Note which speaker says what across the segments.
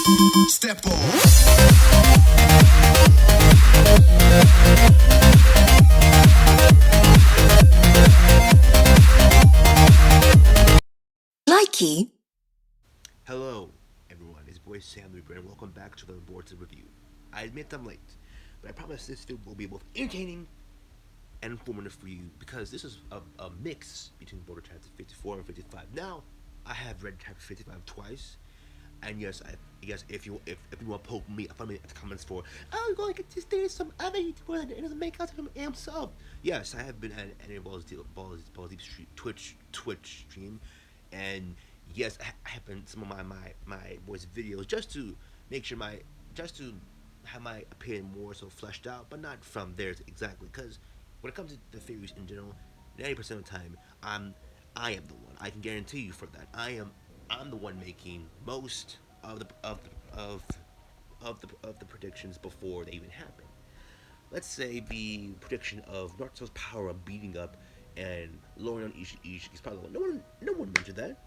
Speaker 1: Step on.
Speaker 2: Likee.
Speaker 3: Hello, everyone. It's boy Sam the Reaper, and welcome back to the Boruto review. I admit I'm late, but I promise this video will be both entertaining and informative for you because this is a mix between Boruto Chapter 54 and 55. Now, I have read Chapter 55 twice, and yes, if you want to poke me, find me at the comments for, oh, you're going to get this, there's some other YouTuber that doesn't make out to him himself. Yes, I have been at any Balls Deep Twitch stream, and yes, I have been some of my boys' videos just to have my opinion more so fleshed out, but not from theirs exactly. Because when it comes to the theories in general, 90% of the time, I am the one. I can guarantee you for that. I'm the one making most of the predictions before they even happen. Let's say the prediction of Naruto's power of beating up and lowering on Ishiki's power level. No one mentioned that.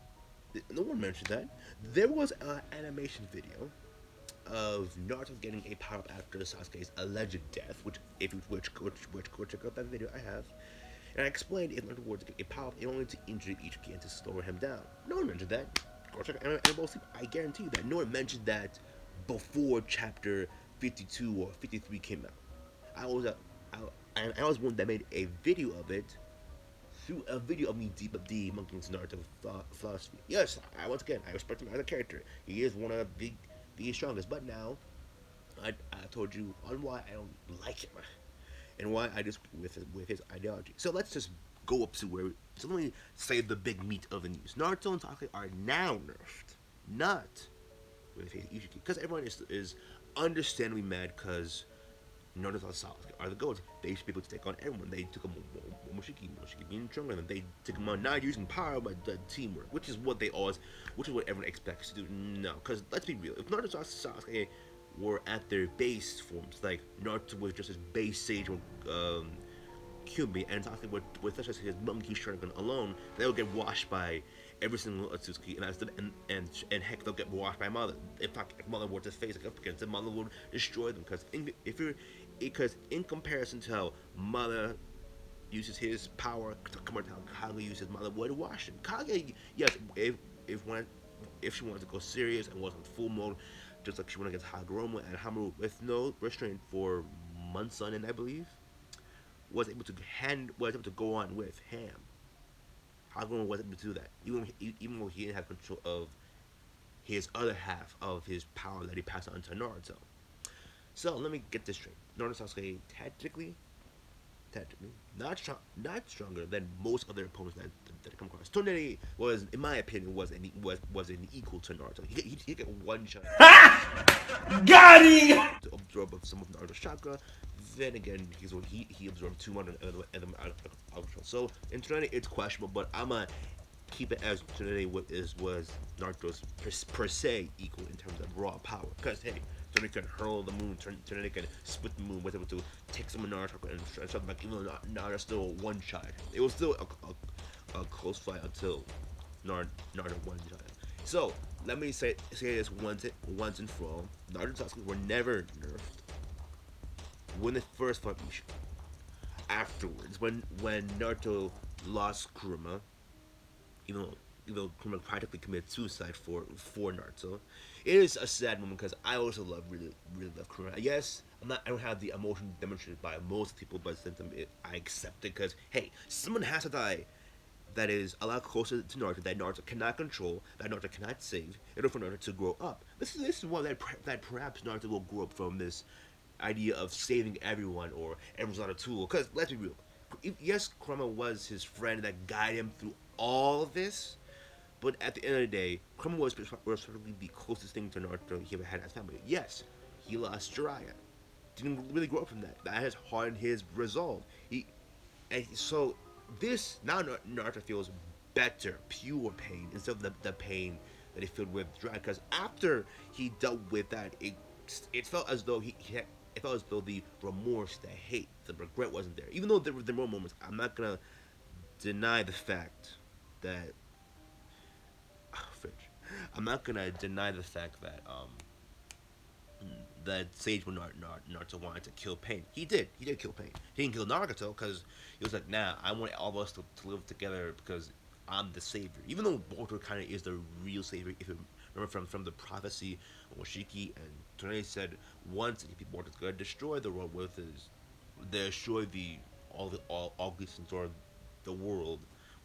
Speaker 3: No one mentioned that. There was an animation video of Naruto getting a power up after Sasuke's alleged death, which go check out that video I have. And I explained in other words a power up only to injure Ichiki and to slow him down. No one mentioned that. Go check out I guarantee you that no one mentioned that before chapter 52 or 53 came out. I was a, I was one that made a video of it through a video of me debunking Naruto philosophy. Yes, once again I respect him as a character. He is one of the strongest. But now I told you on why I don't like him and why I disagree with his ideology. So let's just go up to where. So let me say the big meat of the news. Naruto and Sasuke are now nerfed, not with his Ichiki, because everyone is understandably mad because Naruto and Sasuke are the goats. They should be able to take on everyone. They took on Moshiki being stronger than them. They took him on not using power but the teamwork, which is what everyone expects to do. No, because let's be real. If Naruto and Sasuke were at their base forms, like Naruto was just his base sage or Kyuubi, and Sasuke with such as his monkey Sharingan alone, they'll get washed by every single Atsuki, and heck, they'll get washed by Mother. In fact, if Mother were to face up against them, Mother would destroy them. Because in comparison to how Mother uses his power, compared to how Kage uses Mother would wash him. Kage, yes, if she wanted to go serious and was in full mode, just like she went against Hagoromo and Hamaru with no restraint for months on end, I believe, was able to go on with Ham. Hagoromo was able to do that, even though he didn't have control of his other half of his power that he passed on to Naruto. So let me get this straight. Naruto Sasuke technically not stronger than most other opponents that come across. Toneri was, in my opinion, was an equal to Naruto. He get one shot. Got him! To absorb some of Naruto's chakra. Then again, he absorbed too much and then out of control. So in Toneri, it's questionable, but I'ma keep it as Toneri was Naruto's per se equal in terms of raw power. Because hey, Toneri can hurl the moon, Toneri can split the moon, was able to take some of Naruto and shove them back, even though Naruto still one shot. It was still a close fight until Naruto one shot. So let me say this once and for all: Naruto and Sasuke were never nerfed when they first fought Misha. Afterwards, when Naruto lost Kurama, even though Kurama practically committed suicide for Naruto, it is a sad moment because I also really love Kurama. Yes, I don't have the emotion demonstrated by most people, but since I accept it because hey, someone has to die that is a lot closer to Naruto that Naruto cannot control, that Naruto cannot save, in order for Naruto to grow up. This is why that perhaps Naruto will grow up from this idea of saving everyone or everyone's not a tool. Because let's be real, yes, Kurama was his friend that guided him through all of this, but at the end of the day, Kurama was probably the closest thing to Naruto he ever had as family. Yes, he lost Jiraiya. Didn't really grow up from that. That has hardened his resolve. And so this now Naruto feels better, pure pain instead of the pain that he felt with Jiraiya. Because after he dealt with that, it felt as though it felt as though the remorse, the hate, the regret wasn't there. Even though there were moments, I'm not gonna deny the fact that I'm not gonna deny the fact that that stage when Naruto wanted to kill Pain. He did. He did kill Pain. He didn't kill Naruto because he was like, nah, I want all of us to live together because I'm the savior. Even though Boruto kind of is the real savior, if you remember from the prophecy, Moshiki and Tone said once Boruto's gonna destroy the world with his, destroy all existence or the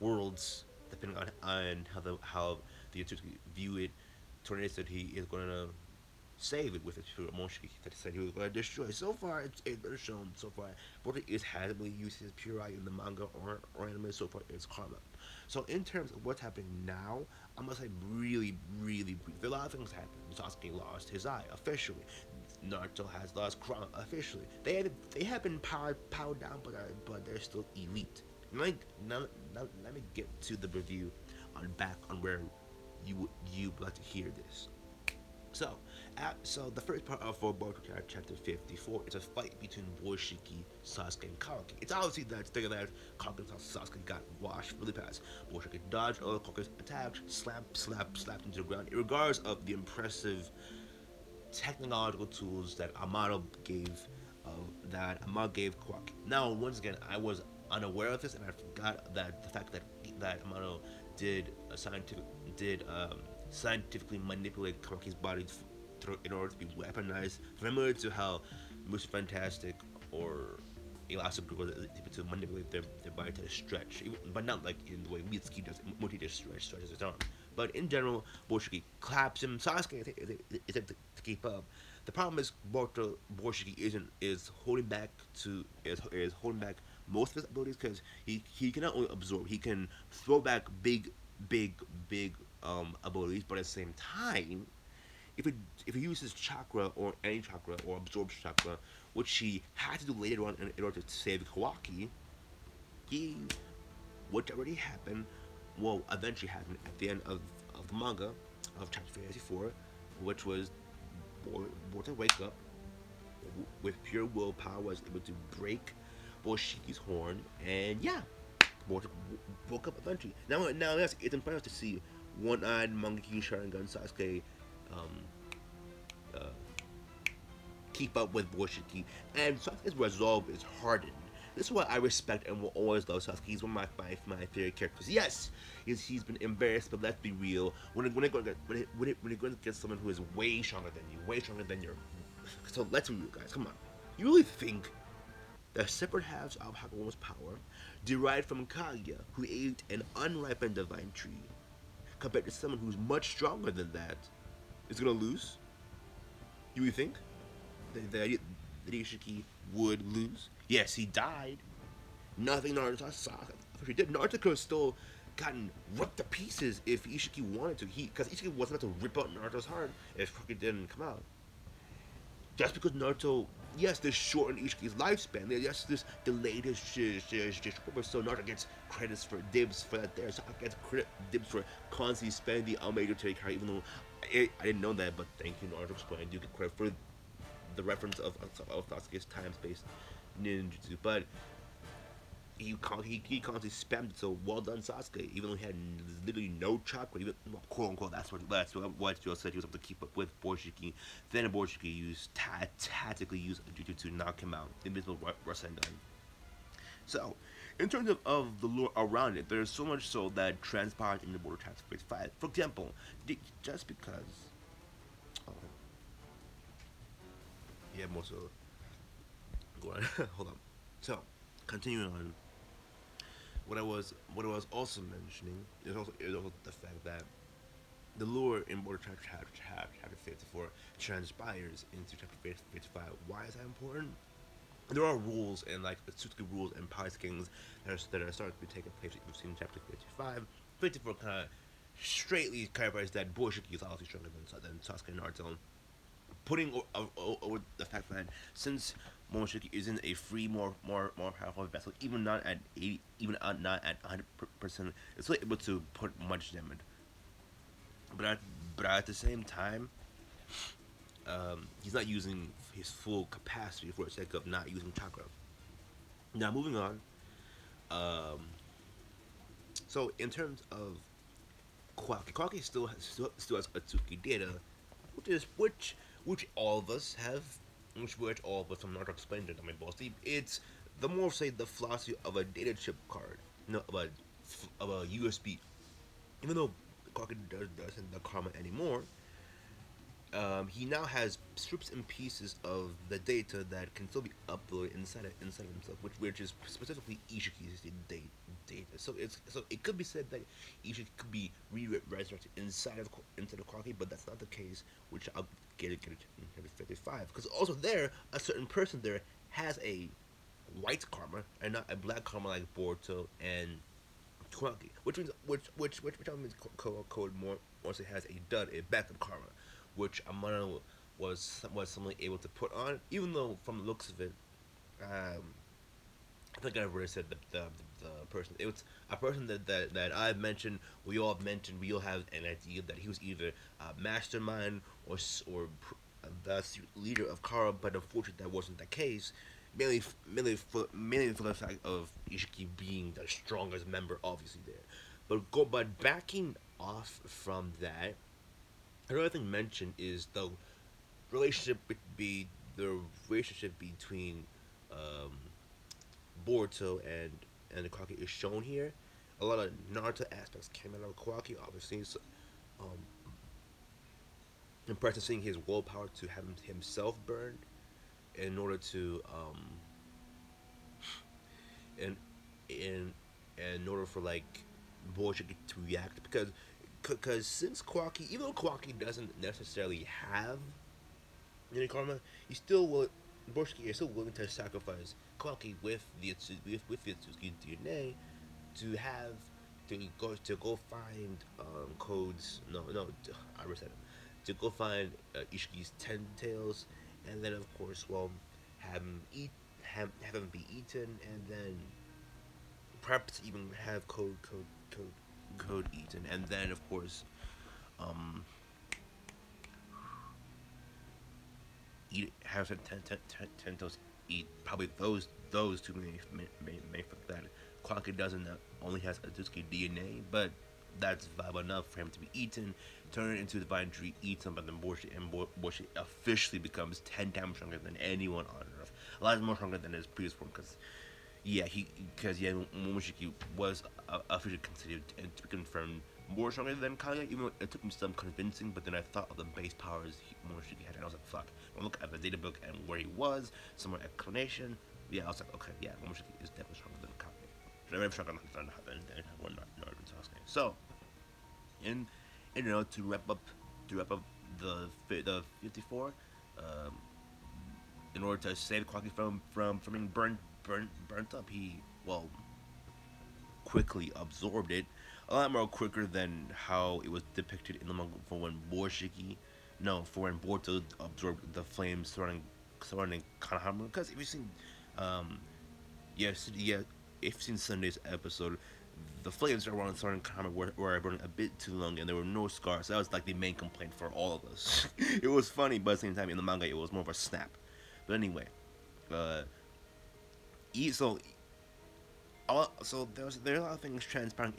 Speaker 3: worlds depending on how the Atsuki view it. Tornado said he is going to save it with its pure emotion that said he was going to destroy. So far, it's been shown so far. Boruto is hasn't used his pure eye in the manga or anime so far. It's karma. So in terms of what's happening now, I'm gonna say really brief. A lot of things happen. Sasuke lost his eye officially. Naruto has lost Kurama officially. They have been powered down, but they're still elite. Let me get to the review on back on where you would like to hear this. So the first part of Boruto Chapter 54 is a fight between Borushiki, Sasuke, and Kawaki. It's obviously that thing that Kawaki and Sasuke got washed really fast. Borushiki dodged all Kawaki's attacks, slapped into the ground, regardless of the impressive technological tools that Amado gave Kawaki. Now, once again, I was unaware of this, and I forgot that the fact that Amado did a scientifically manipulate Kawaki's body in order to be weaponized, similar to how Mr. Fantastic or Elastic Girl is able to manipulate their body to stretch, but not like in the way Mitsuki does. Muti just stretches his arm. But in general, Borushiki claps him. Sasuke is able to keep up. The problem is Borushiki is holding back is holding back most of his abilities because he cannot only absorb, he can throw back big big abilities, but at the same time, if he uses chakra or any chakra or absorbs chakra, which he had to do later on in order to save Kawaki, he which already happened, will eventually happen at the end of the manga of chapter 54, which was Boruto wake up with pure willpower, was able to break Boshiki's horn, and yeah, Boruto woke up eventually. Now yes, it's impressive to see one-eyed Monkey Sharingan Sasuke um, uh, keep up with Boshiki, and Sasuke's resolve is hardened. This is why I respect and will always love Sasuke. He's one of my favorite characters. Yes, he's been embarrassed, but let's be real. When you're going to get someone who is way stronger than you, way stronger than your, so let's be real, guys. Come on, you really think the separate halves of Hakamoto's power derived from Kaguya, who ate an unripened divine tree, compared to someone who's much stronger than that, is gonna lose? You really think that Ishiki would lose? Yes, he died. Nothing Naruto saw. If he did, Naruto could have still gotten ripped to pieces if Ishiki wanted to. Because Ishiki wasn't about to rip out Naruto's heart if Crooked didn't come out. Just because Naruto, yes, this shortened Ishiki's lifespan. Yes, this delayed his so Naruto gets credits for dibs for that there. Sasuke gets dibs for constantly spending the Almeida to take care, even though I didn't know that, but thank you, Naruto explained. You get credit for the reference of Sasuke's time-space ninjutsu. But he constantly spammed it. So well done, Sasuke. Even though he had literally no chakra, even well, quote unquote, that's what Joe said. He was able to keep up with Borshiki. Then Borshiki tactically used a jutsu to knock him out. Invisible Rasengan. So, in terms of the lore around it, there's so much so that transpired in the Boruto Chapter 5. For example, just because. Oh, yeah, most of. Go on. Hold on. So, continuing on. What I was also mentioning is also the fact that the lore in Boruto Chapter 54 transpires into Chapter 55. Why is that important? There are rules and like Tsutsuki rules and power skins that are starting to be taking place. We've seen in Chapter 55. 54 kind of straightly clarifies that Borushiki is obviously stronger than Sasuke and Naruto, putting over the fact that since Momoshiki isn't a free, more powerful vessel, even not at 80, even not at 100%, it's still able to put much damage. But at the same time, he's not using his full capacity for the sake of not using chakra. Now moving on. Um, so in terms of Kwaki still has Atsuki data, which which all of us have, which all of us from Naruto explained it. I mean, boss deep. It's the more say the philosophy of a data chip card, no, of a USB. Even though Kaka doesn't the karma anymore, he now has strips and pieces of the data that can still be uploaded inside of himself, which is specifically Ishiki's data. So it could be said that Ishiki could be resurrected inside of Kwaki, but that's not the case. Which I'll get it in 55. Because also there, a certain person there has a white karma and not a black karma like Boruto and Kwaki, which I mean code more also has a dud, a backup karma, which Amano was someone able to put on, even though from the looks of it, um, I think I already said the person. It was a person that I've mentioned. We all have mentioned. We all have an idea that he was either a mastermind the leader of Kara, but unfortunately that wasn't the case. Mainly for the fact of Ishiki being the strongest member, obviously there. But backing off from that, another thing mentioned is relationship be the relationship between um, Boruto and the Kawaki is shown here. A lot of Naruto aspects came out of Kawaki, obviously. So, um, impressive seeing his willpower to have himself burned in order to in in in order for like Boruto to react because since Kawaki, even though Kawaki doesn't necessarily have any karma, he still will. Borski is still willing to sacrifice Kawaki with the Atsuki DNA to have to go find codes. No, I reset him. To go find Ishiki's 10 tails, and then of course, well, have him eat, have him be eaten, and then perhaps even have code eaten, and then of course, um, eat have some tentos eat probably those two may fuck that. Quackity doesn't only has Atsuki DNA, but that's viable enough for him to be eaten, turn into divine tree, eat him, but then Borshi officially becomes 10 times stronger than anyone on Earth. A lot more stronger than his previous form, because Momoshiki was officially considered and to be confirmed more stronger than Kage, even though it took me some convincing, but then I thought of the base powers Momoshiki had, and I was like, fuck. When I look at the data book and where he was, some more explanation, yeah, I was like, okay, yeah, Momoshiki is definitely stronger than Kage. Very stronger than Naruto Sasuke. So, in, to wrap up the 54, um, in order to save Kwaki from being burnt up, he well quickly absorbed it, a lot more quicker than how it was depicted in the manga for when for when Boruto absorbed the flames surrounding Kanohama. Because if you've seen, um, yeah, if you've seen Sunday's episode, the flames around surrounding Kanohama were burning a bit too long, and there were no scars. That was like the main complaint for all of us. It was funny, but at the same time, in the manga, it was more of a snap. But anyway, uh, so there's a lot of things transpiring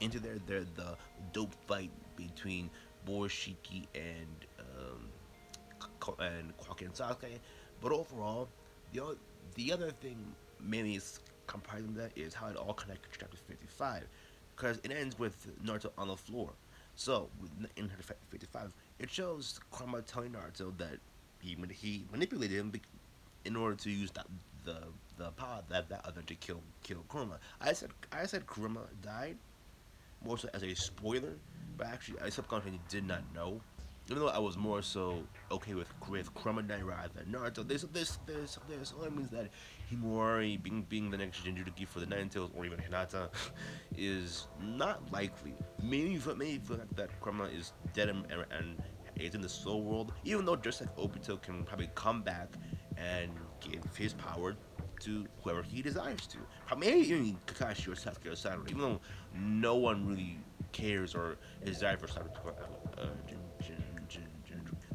Speaker 3: into the dope fight between Borishiki and Kwaki and Sasuke. But overall, the other thing mainly is comprising that is how it all connects to chapter 55, because it ends with Naruto on the floor. So in 55, it shows Kurama telling Naruto that he manipulated him in order to use the the power that eventually killed Kurama. I said Kurama died more so as a spoiler, but actually I subconsciously did not know. Even though I was more so okay with Kurama dying rather than Naruto, this only means that Himawari being the next Jinchuriki for the Nine Tails or even Hinata is not likely. Maybe for the fact that Kurama is dead and is in the soul world, even though just like Obito can probably come back and give his power to whoever he desires to. Maybe even Kakashi or Sasuke or Sakura, even though no one really cares or is desired for Sakura to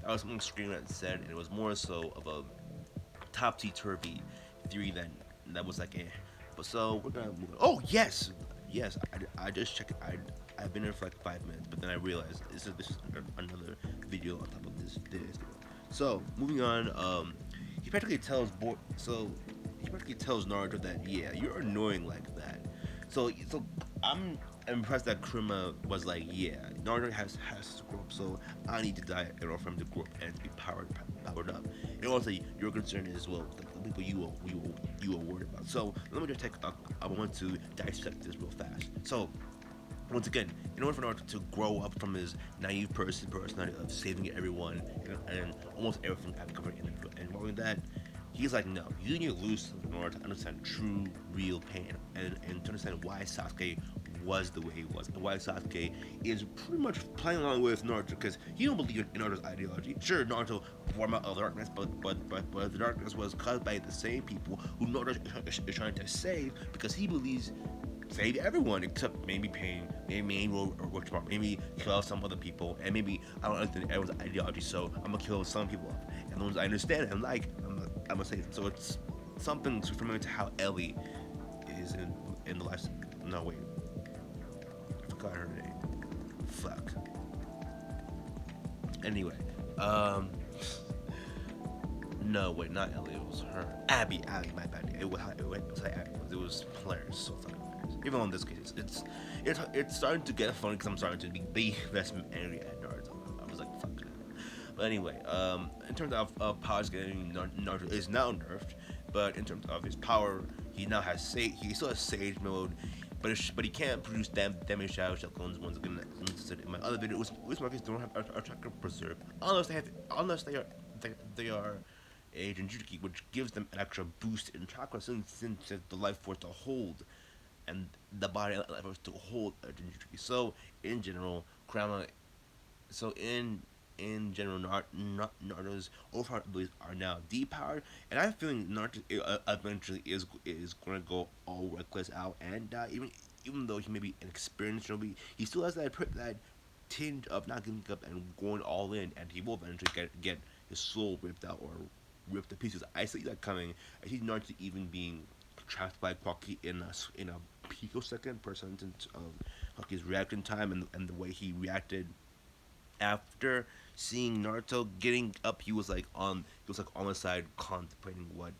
Speaker 3: that was something Scream that said, and it was more so of a topsy turvy theory that was like, eh. But so we're gonna move on. Oh yes, I just checked. I I've been here for like 5 minutes, but then I realized this is another video on top of this. So moving on, he practically tells he practically tells Naruto that yeah, you're annoying like that. So I'm impressed that Kurama was like, yeah, Naruto has to grow up, so I need to die in order for him to grow up and to be powered up. And also, your concern is well the people you are worried about. So let me just take a moment to dissect this real fast. So once again, in order for Naruto to grow up from his naive personality of saving everyone and almost everything I've covered and more than that, he's like, no, you need to lose something in order to understand true, real pain and to understand why Sasuke was the way he was and why Sasuke is pretty much playing along with Naruto because he don't believe in Naruto's ideology. Sure, Naruto formed out of darkness, but the darkness was caused by the same people who Naruto is trying to save because he believes save everyone except maybe Pain, maybe Roach maybe kill some other people, and maybe I don't understand everyone's ideology, so I'm gonna kill some people off. And the ones I understand and like, I'm gonna say it. So it's something familiar to how Ellie is in the last. No wait, I forgot her name. Fuck. Anyway, no wait, not Ellie. It was her. Abby. My bad. It was Abby. It was Polaris. So fucking. Even in this case, it's starting to get funny because I'm starting to be less angry at Naruto. I was like, fuck it. But anyway, in terms of powers getting Naruto is now nerfed, but in terms of his power, he now has he still has Sage mode, but he can't produce damage shadow clones once again. As I said in my other video, Which markets don't have a chakra preserve unless they are a Jinchuriki, which gives them an extra boost in chakra since the life force to hold and the body levels to hold a Jinchuriki. So in general, Kurama. So in general, Naruto's overpowered abilities are now depowered, and I have a feeling Naruto eventually is going to go all reckless out and die. Even though he may be inexperienced, he still has that tinge of not giving up and going all in, and he will eventually get his soul ripped out or ripped to pieces. I see that coming. I see Naruto even being trapped by Kwaki in a picosecond per sentence of Kwaki's reaction time and the way he reacted after seeing Naruto getting up. He was like on the side contemplating what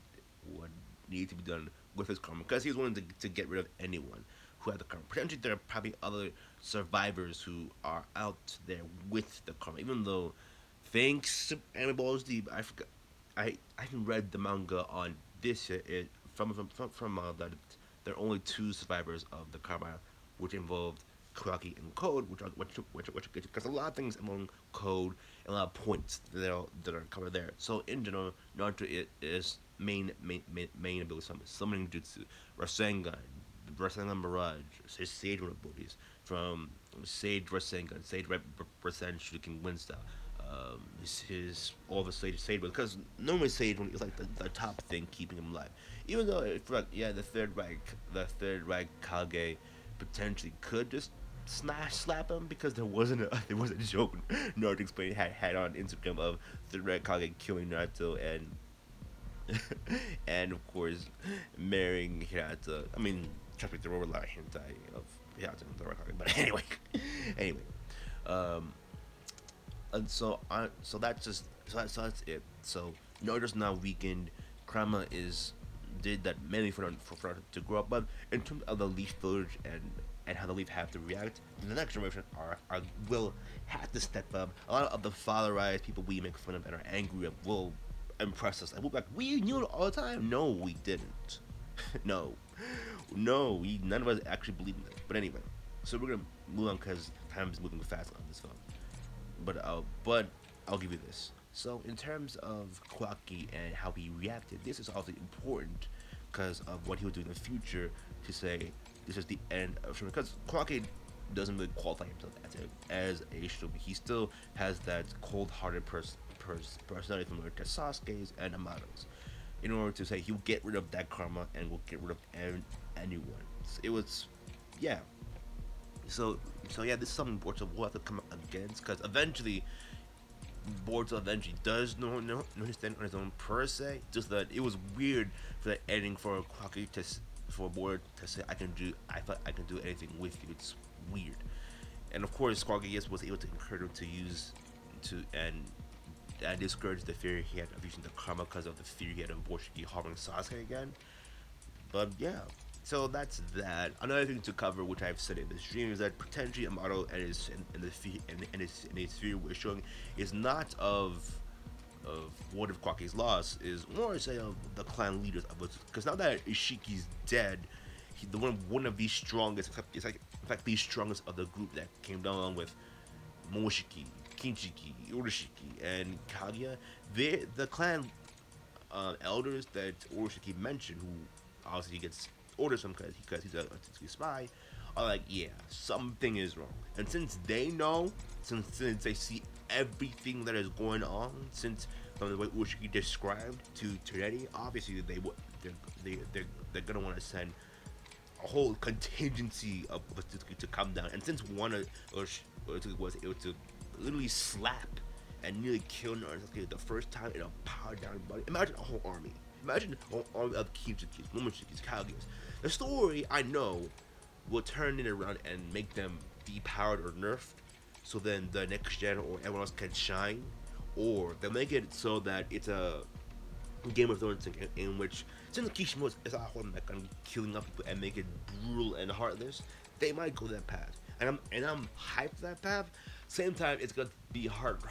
Speaker 3: needed to be done with his karma because he was willing to get rid of anyone who had the karma. Potentially, there are probably other survivors who are out there with the karma, even though thanks to Anime Balls Deep, I haven't read the manga on this yet. That there are only two survivors of the karma, which involved Kuraki and Code, which because a lot of things among Code and a lot of points that are covered there. So in general, Naruto is main ability summoning jutsu, Rasengan Mirage, Sage abilities from Sage Rasengan, Sage Rasen Shuriken Wind Style. All of the Sage because normally Sage is like the top thing keeping him alive. Even though the third rank Kage potentially could just slap him because there was a joke Naruto explained had on Instagram of third rank Kage killing Naruto and of course marrying Hinata. I mean, trust me, there were a lot of hentai of Hinata and third rank Kage, but anyway, anyway. Um, and so that's it. So Naruto's now weakened. Kurama did that mainly for Naruto to grow up. But in terms of the Leaf Village and how the Leaf have to react, the next generation will have to step up. A lot of the fatherized people we make fun of and are angry of will impress us. And we'll be like, we knew it all the time. No, we didn't. no, none of us actually believe in it. But anyway, so we're gonna move on because time is moving fast on this film. But I'll give you this. So in terms of Kwaki and how he reacted, this is also important because of what he would do in the future to say this is the end of Shinobi. Because Kwaki doesn't really qualify himself as a Shinobi. He still has that cold-hearted personality familiar to Sasuke's and Amato's. In order to say he'll get rid of that karma and will get rid of anyone. It was, yeah, so yeah, this is something Boruto will have to come up against because eventually Boruto eventually does know his stand on his own per se. Just that it was weird for that ending for for Boruto to say I can do anything with you. It's weird. and of course, Squargius was able to encourage him to use to and discourage the fear he had of using the karma because of the fear he had of Borshiki harming Sasuke again. But yeah, so that's that. Another thing to cover, which I've said in the stream, is that potentially a model and his fear we're showing is not of what if Kwaki's loss, is more say of the clan leaders of it. Because now that Ishiki's dead, the one of the strongest, it's like in fact the strongest of the group that came down along with Momoshiki, Kinshiki, Urashiki, and Kaguya. They the clan elders that Oroshiki mentioned, who obviously gets orders from because he's a Tsuki spy, are like, yeah, something is wrong. And since they know, since they see everything that is going on, since from the way Oroshiki described to Toretti, obviously they're gonna want to send a whole contingency of Tsuki to come down. And since one of Tsuki was able to literally slap and nearly kill Naruto the first time in a power down body, imagine a whole army. Imagine a whole army of Kinshikis, Momoshikis, Kaguya's. The story, I know, will turn it around and make them depowered or nerfed, so then the next gen or everyone else can shine, or they'll make it so that it's a Game of Thrones thing in which since Kishimoto is out holding back on killing up people and make it brutal and heartless, they might go that path. And I'm hyped for that path. Same time, it's gonna be hard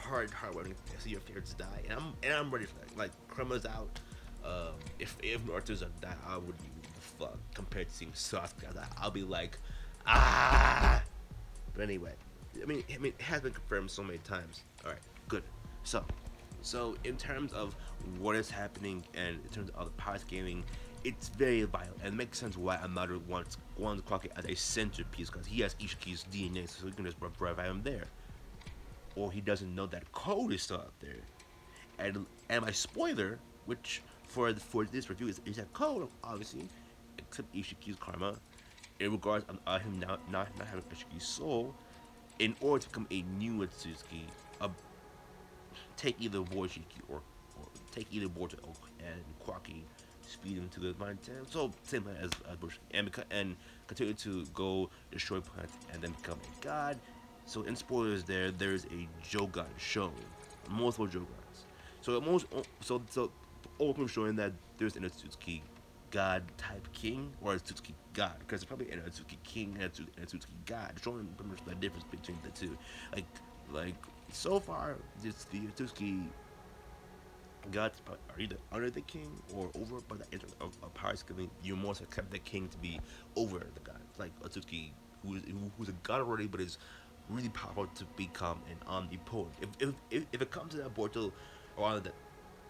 Speaker 3: when you see your favorites die, and I'm ready for that. Like Krema's out. If Naruto's gonna die, I wouldn't even give a fuck compared to seeing Sasuke die. I'll be like, ah. But anyway, it has been confirmed so many times. All right, good. So, in terms of what is happening and in terms of the Pirates gaming, it's very vital and it makes sense why Amado wants Crockett as a centerpiece because he has Ishiki's DNA, so he can just revive him there. Or he doesn't know that code is still out there. And my spoiler, which for this review is that code obviously, except Ishiki's karma, in regards of him not having Ishiki's soul, in order to become a new Atsuki, a take either Boishiki or take either Boruto and Kwaki, speed him to the divine ten. So same as Boishiki, and continue to go destroy planets and then become a god. So in spoilers, there's a Jogan shown, multiple Jogans. So open showing that there's an Atsuki god type king or a Atsuki god because it's probably an Atsuki king and an Atsuki god, showing pretty much the difference between the two. Like like so far, it's the Atsuki gods are either under the king or over, but the interest of power skilling, you most accept the king to be over the god. Like Atsuki, who's a god already, but is really powerful to become an omnipotent. If it comes to that Boruto, or that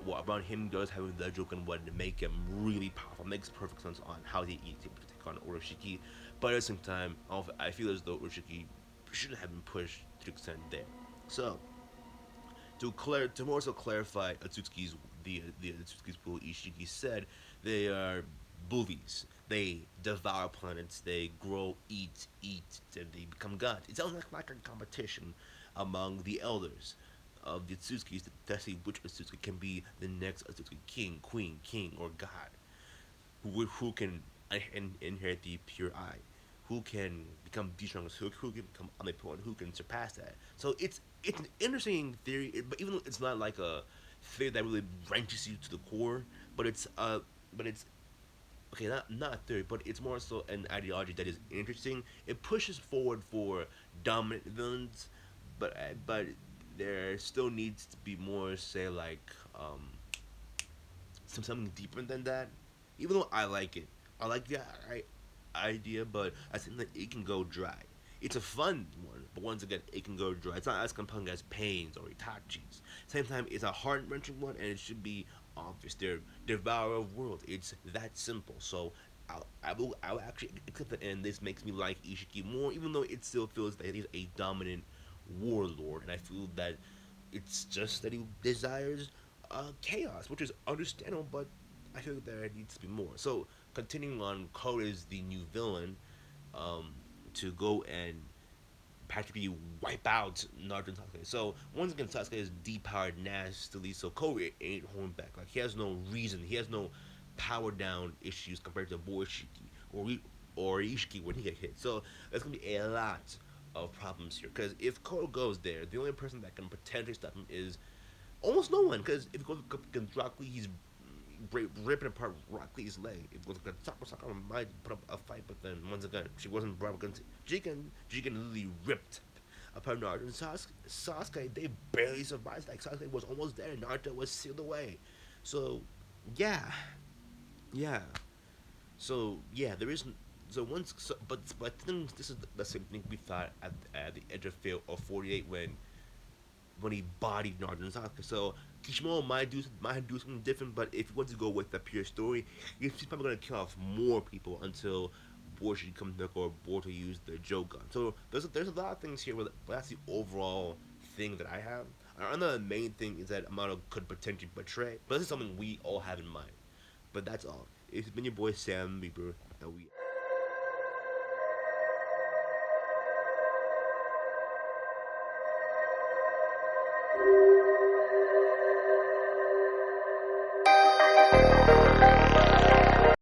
Speaker 3: what about him does having the joke and what to make him really powerful makes perfect sense on how he is able to take on Oroshiki. But at the same time, I feel as though Oroshiki shouldn't have been pushed to the extent there. So to more so clarify Atsuki's the Atsuki's Blue Ishiki said they are bullies. They devour planets. They grow, eat, and they become gods. It sounds like a competition among the elders of the Atsukis to see which Atsuki can be the next Atsuki king, queen, king, or god who can inherit the pure eye, who can become the strongest, who can become omnipotent, who can surpass that. So it's an interesting theory, but even though it's not like a theory that really wrenches you to the core, but it's okay, not a theory, but it's more so an ideology that is interesting. It pushes forward for dominant villains, but there still needs to be more, say like something deeper than that. Even though I like it, I like the idea, but I think that it can go dry. It's a fun one, but once again, it can go dry. It's not as compelling as Pain's or Itachi's. Same time, it's a heart wrenching one, and it should be obvious. They're devourer of world. It's that simple. So I will actually accept that, and this makes me like Ishiki more, even though it still feels that he's a dominant warlord, and I feel that it's just that he desires chaos, which is understandable, but I feel that there needs to be more. So, continuing on, Code is the new villain to go and practically wipe out Naruto and Sasuke. So, once again, Sasuke is depowered nastily, so Code ain't holding back. Like, he has no reason, he has no power down issues compared to Boishiki or Ishiki when he get hit. So, there's gonna be a lot of problems here. Because if Koro goes there, the only person that can potentially stop him is almost no one. Because if he goes against Rock Lee, he's ripping apart Rock Lee's leg. If it was against Sakura might put up a fight, but then once again, she wasn't brought against Jigen. Jigen literally ripped apart Naruto and Sasuke. They barely survived. Like Sasuke was almost there. Naruto was sealed away. So yeah, yeah. So yeah, there is. So once, but I think this is the same thing we thought at the edge of field of 48 when he bodied Naruto and Sasuke. So Kishimoto might do something different, but if he wants to go with the pure story, he's probably gonna kill off more people until Boruto comes back or Boruto use the Jogan. So there's a lot of things here, but that's the overall thing that I have. Another main thing is that Amato could potentially betray, but this is something we all have in mind. But that's all. It's been your boy Sam Bieber, and we